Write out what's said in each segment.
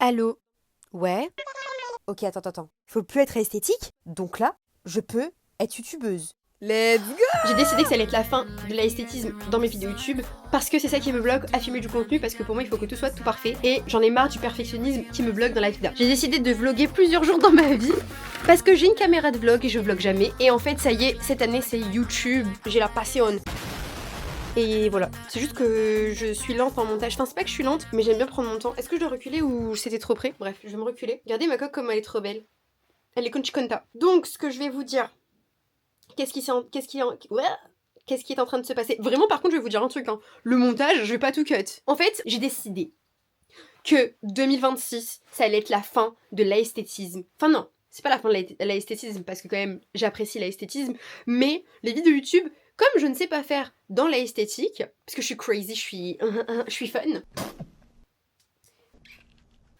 Allô? Ouais? Ok, attends. Faut plus être esthétique, donc là, je peux être youtubeuse. Let's go! J'ai décidé que ça allait être la fin de l'esthétisme dans mes vidéos YouTube parce que c'est ça qui me bloque à filmer du contenu, parce que pour moi il faut que tout soit tout parfait et j'en ai marre du perfectionnisme qui me bloque dans la vida. J'ai décidé de vlogger plusieurs jours dans ma vie parce que j'ai une caméra de vlog et je vlog jamais, et en fait ça y est, cette année c'est YouTube, j'ai la passion. Et voilà, c'est juste que je suis lente en montage. Enfin, c'est pas que je suis lente, mais j'aime bien prendre mon temps. Est-ce que je dois reculer ou c'était trop près? Bref, je vais me reculer. Regardez ma coque comme elle est trop belle. Elle est conchiconta. Donc, ce que je vais vous dire, qu'est-ce qui est en train de se passer? Vraiment, par contre, je vais vous dire un truc, hein. Le montage, je vais pas tout cut. En fait, j'ai décidé que 2026, ça allait être la fin de l'esthétisme. Enfin non, c'est pas la fin de l'esthétisme, parce que quand même, j'apprécie l'esthétisme, mais les vidéos YouTube, comme je ne sais pas faire dans l'esthétique, parce que je suis crazy, je suis fun.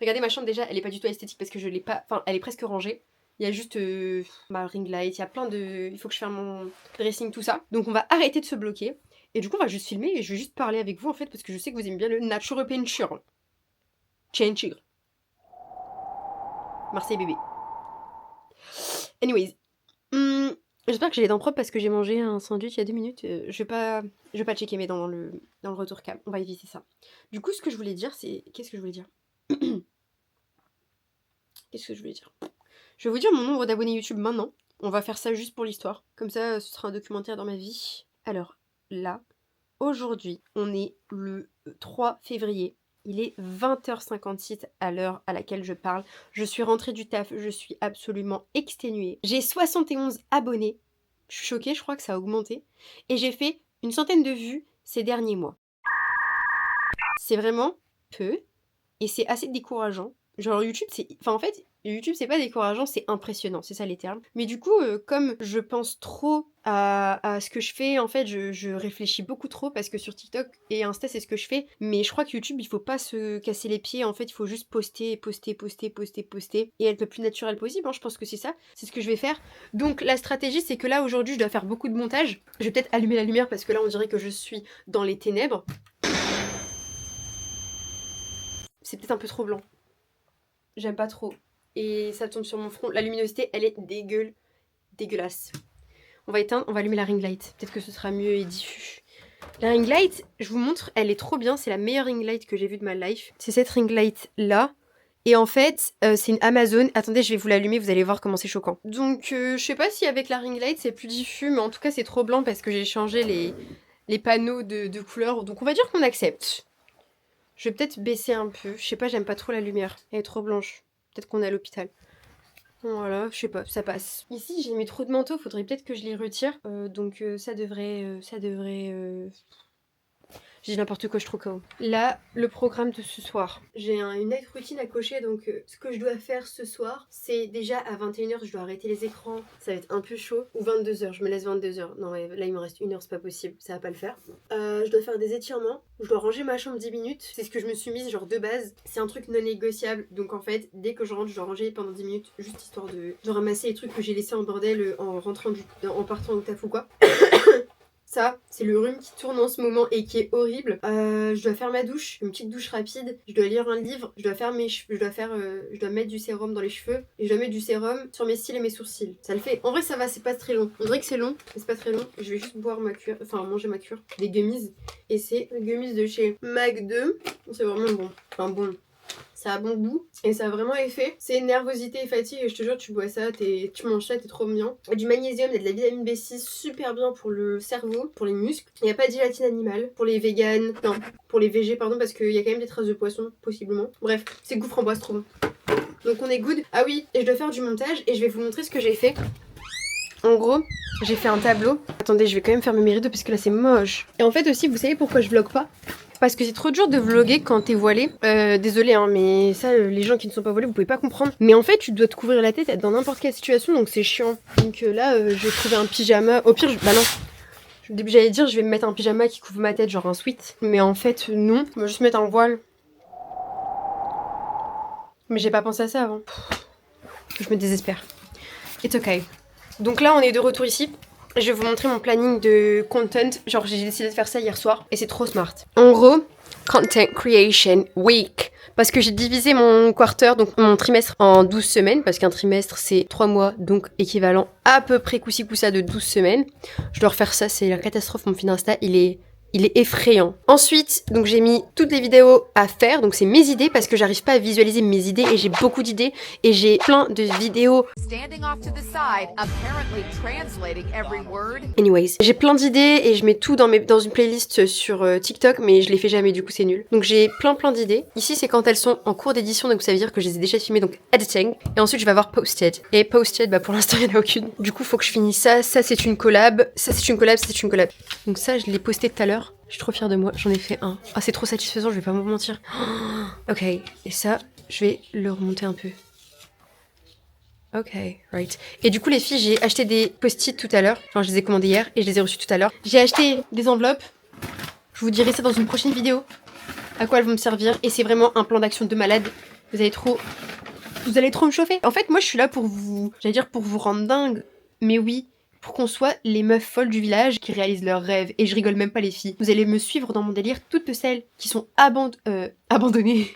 Regardez ma chambre déjà, elle est pas du tout esthétique parce que je l'ai pas... Enfin, elle est presque rangée. Il y a juste ma ring light, il y a plein de... Il faut que je fasse mon dressing, tout ça. Donc on va arrêter de se bloquer. Et du coup, on va juste filmer et je vais juste parler avec vous en fait, parce que je sais que vous aimez bien le natural picture. Change. Marseille bébé. Anyways. J'espère que j'ai les dents propres parce que j'ai mangé un sandwich il y a 2 minutes. Je vais pas checker mes dents dans le retour cam. On va éviter ça. Du coup, ce que je voulais dire, c'est... Qu'est-ce que je voulais dire? Qu'est-ce que je voulais dire? Je vais vous dire mon nombre d'abonnés YouTube maintenant. On va faire ça juste pour l'histoire. Comme ça, ce sera un documentaire dans ma vie. Alors, là, aujourd'hui, on est le 3 février. Il est 20h56 à l'heure à laquelle je parle. Je suis rentrée du taf, je suis absolument exténuée. J'ai 71 abonnés. Je suis choquée, je crois que ça a augmenté. Et j'ai fait une centaine de vues ces derniers mois. C'est vraiment peu. Et c'est assez décourageant. Genre YouTube, c'est... Enfin en fait, YouTube c'est pas décourageant, c'est impressionnant, c'est ça les termes. Mais du coup, comme je pense trop à ce que je fais, en fait, je réfléchis beaucoup trop, parce que sur TikTok et Insta c'est ce que je fais. Mais je crois que YouTube, il faut pas se casser les pieds, en fait, il faut juste poster. Et être le plus naturel possible, hein, je pense que c'est ça, c'est ce que je vais faire. Donc la stratégie, c'est que là aujourd'hui, je dois faire beaucoup de montage. Je vais peut-être allumer la lumière parce que là on dirait que je suis dans les ténèbres. C'est peut-être un peu trop blanc. J'aime pas trop. Et ça tombe sur mon front. La luminosité, elle est dégueulasse. On va éteindre, on va allumer la ring light. Peut-être que ce sera mieux et diffus. La ring light, je vous montre, elle est trop bien. C'est la meilleure ring light que j'ai vue de ma life. C'est cette ring light là. Et en fait, c'est une Amazon. Attendez, je vais vous l'allumer, vous allez voir comment c'est choquant. Donc, je sais pas si avec la ring light c'est plus diffus, mais en tout cas c'est trop blanc parce que j'ai changé les panneaux de couleur. Donc on va dire qu'on accepte. Je vais peut-être baisser un peu. Je sais pas, j'aime pas trop la lumière. Elle est trop blanche. Peut-être qu'on est à l'hôpital. Voilà, je sais pas, ça passe. Ici, j'ai mis trop de manteaux, faudrait peut-être que je les retire. Donc ça devrait... J'ai dit n'importe quoi, je suis trop KO. Là, le programme de ce soir. J'ai une night routine à cocher, donc ce que je dois faire ce soir, c'est déjà à 21h, je dois arrêter les écrans. Ça va être un peu chaud. Ou 22h, je me laisse 22h. Non, ouais, là, il me reste 1 heure, c'est pas possible, ça va pas le faire. Je dois faire des étirements. Je dois ranger ma chambre 10 minutes. C'est ce que je me suis mise, genre de base. C'est un truc non négociable. Donc en fait, dès que je rentre, je dois ranger pendant 10 minutes, juste histoire de ramasser les trucs que j'ai laissés en bordel en rentrant en partant au taf ou quoi. Ça, c'est le rhume qui tourne en ce moment et qui est horrible. Je dois faire ma douche, une petite douche rapide. Je dois lire un livre. Je dois faire mes cheveux. Je dois mettre du sérum dans les cheveux. Et je dois mettre du sérum sur mes cils et mes sourcils. Ça le fait. En vrai, ça va, c'est pas très long. On dirait que c'est long, mais c'est pas très long. Je vais juste boire ma cure, enfin manger ma cure. Des gummies. Et c'est des gummies de chez Mag2. C'est vraiment bon. Enfin bon. Ça a bon goût et ça a vraiment effet. C'est nervosité et fatigue, et je te jure, tu bois ça, tu manges ça, t'es trop bien. Il y a du magnésium, il y a de la vitamine B6, super bien pour le cerveau, pour les muscles. Il n'y a pas de gélatine animale pour les véganes, non, pour les végés, pardon, parce qu'il y a quand même des traces de poisson, possiblement. Bref, c'est goût framboise, trop bon. Donc on est good. Ah oui, et je dois faire du montage et je vais vous montrer ce que j'ai fait. En gros, j'ai fait un tableau. Attendez, je vais quand même fermer mes rideaux parce que là c'est moche. Et en fait aussi, vous savez pourquoi je vlog pas? Parce que c'est trop dur de vlogger quand t'es voilée. Désolée, hein, mais ça, les gens qui ne sont pas voilés, vous pouvez pas comprendre. Mais en fait, tu dois te couvrir la tête, être dans n'importe quelle situation, donc c'est chiant. Donc là, je vais trouver un pyjama. Au pire, bah non. J'allais dire, je vais me mettre un pyjama qui couvre ma tête, genre un sweat. Mais en fait, non. Je vais juste mettre un voile. Mais j'ai pas pensé à ça avant. Je me désespère. It's okay. Donc là, on est de retour ici. Je vais vous montrer mon planning de content. Genre, j'ai décidé de faire ça hier soir et c'est trop smart. En gros, Content Creation Week. parce que j'ai divisé mon quarter, donc mon trimestre, en 12 semaines, parce qu'un trimestre c'est 3 mois, donc équivalent à peu près coup-ci coup-ça de 12 semaines. Je dois refaire ça, c'est la catastrophe, mon fil Insta, il est effrayant. Ensuite, donc j'ai mis toutes les vidéos à faire, donc c'est mes idées parce que j'arrive pas à visualiser mes idées et j'ai beaucoup d'idées et j'ai plein de vidéos. Anyways, j'ai plein d'idées et je mets tout dans une playlist sur TikTok, mais je les fais jamais, du coup c'est nul. Donc j'ai plein d'idées. Ici c'est quand elles sont en cours d'édition, donc ça veut dire que je les ai déjà filmées, donc editing. Et ensuite je vais avoir posted. Et posted, bah pour l'instant il n'y en a aucune. Du coup faut que je finisse ça. Ça c'est une collab, ça c'est une collab, ça c'est une collab. Donc ça je l'ai posté tout à l'heure. Je suis trop fière de moi, j'en ai fait un. Ah c'est trop satisfaisant, je vais pas vous mentir. Ok, et ça, je vais le remonter un peu. Ok, right. Et du coup les filles, j'ai acheté des post-it tout à l'heure. Enfin je les ai commandés hier et je les ai reçus tout à l'heure. J'ai acheté des enveloppes. Je vous dirai ça dans une prochaine vidéo. À quoi elles vont me servir. Et c'est vraiment un plan d'action de malade. Vous allez trop me chauffer. En fait moi je suis là pour vous, j'allais dire pour vous rendre dingue. Mais oui, pour qu'on soit les meufs folles du village qui réalisent leurs rêves. Et je rigole même pas les filles. Vous allez me suivre dans mon délire, toutes celles qui sont abandonnées.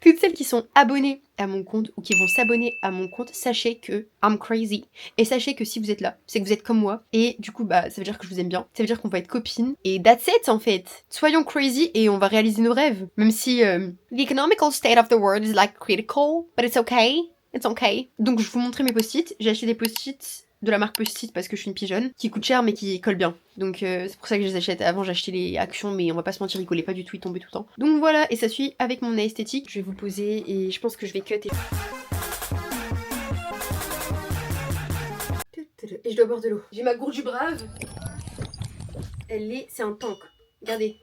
Toutes celles qui sont abonnées à mon compte ou qui vont s'abonner à mon compte, sachez que I'm crazy. Et sachez que si vous êtes là, c'est que vous êtes comme moi. Et du coup, bah, ça veut dire que je vous aime bien. Ça veut dire qu'on va être copines. Et that's it, en fait. Soyons crazy et on va réaliser nos rêves. Même si the economical state of the world is like critical, but it's okay. It's okay. Donc, je vous montrer mes post-it. J'ai acheté des post-it de la marque Post-it parce que je suis une pigeonne, qui coûte cher mais qui colle bien. Donc c'est pour ça que je les achète. Avant j'achetais les Actions mais on va pas se mentir, ils collaient pas du tout, ils tombaient tout le temps. Donc voilà, et ça suit avec mon nez esthétique. Je vais vous poser et je pense que je vais cut et je dois boire de l'eau. J'ai ma gourde du brave. C'est un tank. Regardez,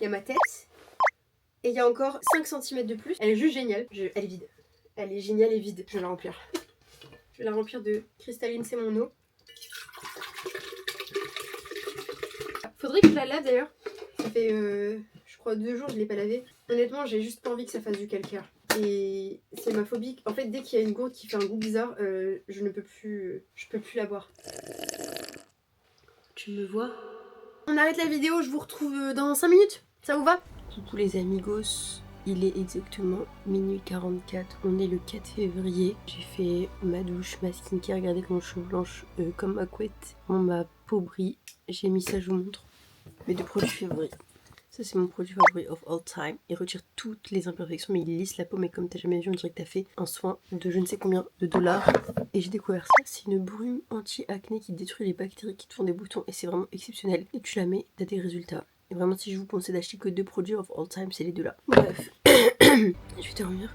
il y a ma tête et il y a encore 5 cm de plus. Elle est juste géniale. Elle est vide. Elle est géniale et vide. Je vais la remplir. Je vais la remplir de cristalline, c'est mon eau. Faudrait que je la lave d'ailleurs. Ça fait, je crois, 2 jours que je l'ai pas lavée. Honnêtement, j'ai juste pas envie que ça fasse du calcaire. Et c'est ma phobie. En fait, dès qu'il y a une gourde qui fait un goût bizarre, je peux plus la boire. Tu me vois? On arrête la vidéo, je vous retrouve dans 5 minutes. Ça vous va? Coucou les amigos. Il est exactement minuit 44, on est le 4 février. J'ai fait ma douche, ma skincare, regardez comment je suis blanche comme ma couette. Ma peau brille, j'ai mis ça, je vous montre. Mes 2 produits favoris. Ça c'est mon produit favori of all time. Il retire toutes les imperfections mais il lisse la peau, mais comme t'as jamais vu on dirait que t'as fait un soin de je ne sais combien de dollars. Et j'ai découvert ça, c'est une brume anti-acné qui détruit les bactéries qui te font des boutons et c'est vraiment exceptionnel. Et tu la mets, t'as des résultats. Et vraiment, si je vous conseille d'acheter que 2 produits of all time, c'est les 2 là. Bref, je vais dormir.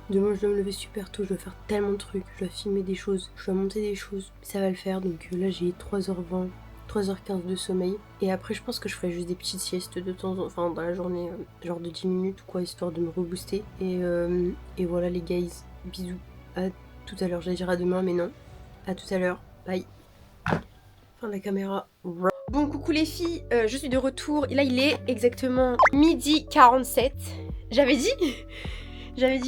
Demain, je dois me lever super tôt. Je dois faire tellement de trucs. Je dois filmer des choses. Je dois monter des choses. Ça va le faire. Donc là, j'ai 3h20, 3h15 de sommeil. Et après, je pense que je ferai juste des petites siestes de temps en temps. Enfin, dans la journée, genre de 10 minutes ou quoi, histoire de me rebooster. Et voilà, les guys. Bisous. À tout à l'heure. J'allais dire à demain, mais non. À tout à l'heure. Bye. Fin de la caméra. Bon coucou les filles, je suis de retour et là il est exactement midi 47. J'avais dit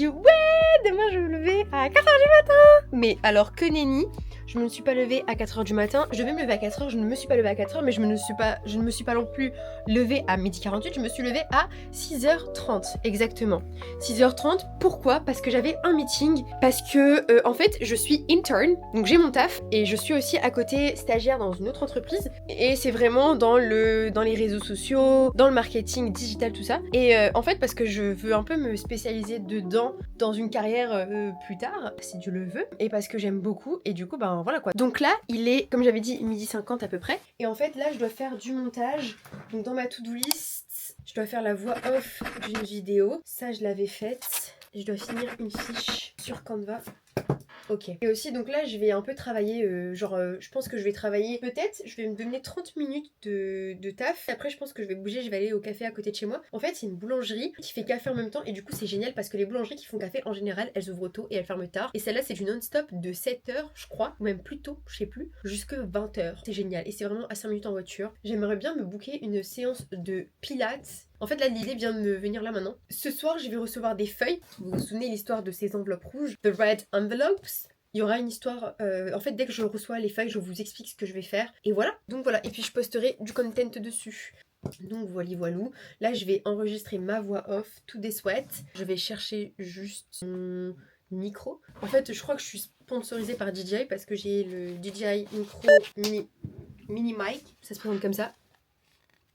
ouais demain je vais me lever à 4h du matin. Mais alors que nenni, je me suis pas levée à 4h du matin. Je vais me lever à 4h, je ne me suis pas levée à 4h, mais je ne me suis pas non plus levée à midi 48, je me suis levée à 6h30 exactement. 6h30, pourquoi? Parce que j'avais un meeting, parce que en fait je suis intern, donc j'ai mon taf et je suis aussi à côté stagiaire dans une autre entreprise et c'est vraiment dans les réseaux sociaux, dans le marketing digital, tout ça. Et en fait parce que je veux un peu me spécialiser dedans dans une carrière plus tard, si Dieu le veut, et parce que j'aime beaucoup et du coup ben voilà quoi. Donc là il est, comme j'avais dit, midi 50 à peu près, et en fait là je dois faire du montage. Donc dans ma to-do list, je dois faire la voix off d'une vidéo, ça je l'avais faite, et je dois finir une fiche sur Canva. Ok. Et aussi donc là je vais un peu travailler, je pense que je vais travailler, peut-être je vais me donner 30 minutes de taf. Après je pense que je vais bouger, je vais aller au café à côté de chez moi. En fait c'est une boulangerie qui fait café en même temps et du coup c'est génial parce que les boulangeries qui font café en général elles ouvrent tôt et elles ferment tard. Et celle-là c'est du non-stop de 7h je crois, ou même plus tôt, je sais plus, jusque 20h. C'est génial et c'est vraiment à 5 minutes en voiture. J'aimerais bien me booker une séance de pilates. En fait là l'idée vient de me venir là maintenant. Ce soir je vais recevoir des feuilles. Vous vous souvenez l'histoire de ces enveloppes rouges, The Red Envelopes? Il y aura une histoire, en fait dès que je reçois les feuilles je vous explique ce que je vais faire et voilà. Donc voilà, et puis je posterai du content dessus. Donc voilou. Là je vais enregistrer ma voix off, tout des sweats. Je vais chercher juste mon micro. En fait je crois que je suis sponsorisée par DJI parce que j'ai le DJI Micro mini mic. Ça se présente comme ça.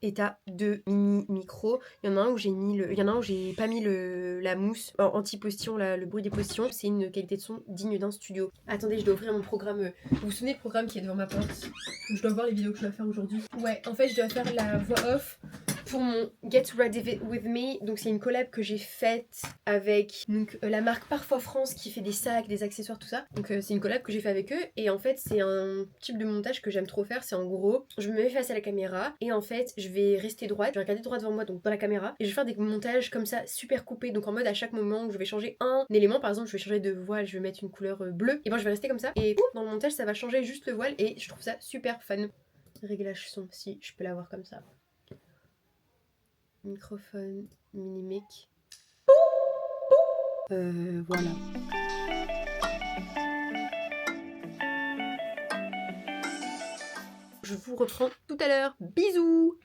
Et t'as 2 mini micros. Il y en a un où j'ai pas mis la mousse anti-postillon, le bruit des postillons. C'est une qualité de son digne d'un studio. Attendez, je dois ouvrir mon programme. Vous vous souvenez le programme qui est devant ma porte? Je dois voir les vidéos que je dois faire aujourd'hui. Ouais, en fait, je dois faire la voix off pour mon Get Ready With Me. Donc c'est une collab que j'ai faite avec la marque Parfois France qui fait des sacs, des accessoires, tout ça. Donc c'est une collab que j'ai fait avec eux. Et en fait, c'est un type de montage que j'aime trop faire. C'est en gros, je me mets face à la caméra et en fait, je vais rester droite, je vais regarder droit devant moi, donc dans la caméra, et je vais faire des montages comme ça, super coupés, donc en mode à chaque moment où je vais changer un élément, par exemple, je vais changer de voile, je vais mettre une couleur bleue, et ben je vais rester comme ça, et dans le montage, ça va changer juste le voile, et je trouve ça super fun. Réglage son, si je peux l'avoir comme ça. Microphone, mini mic. Voilà. Je vous reprends tout à l'heure. Bisous!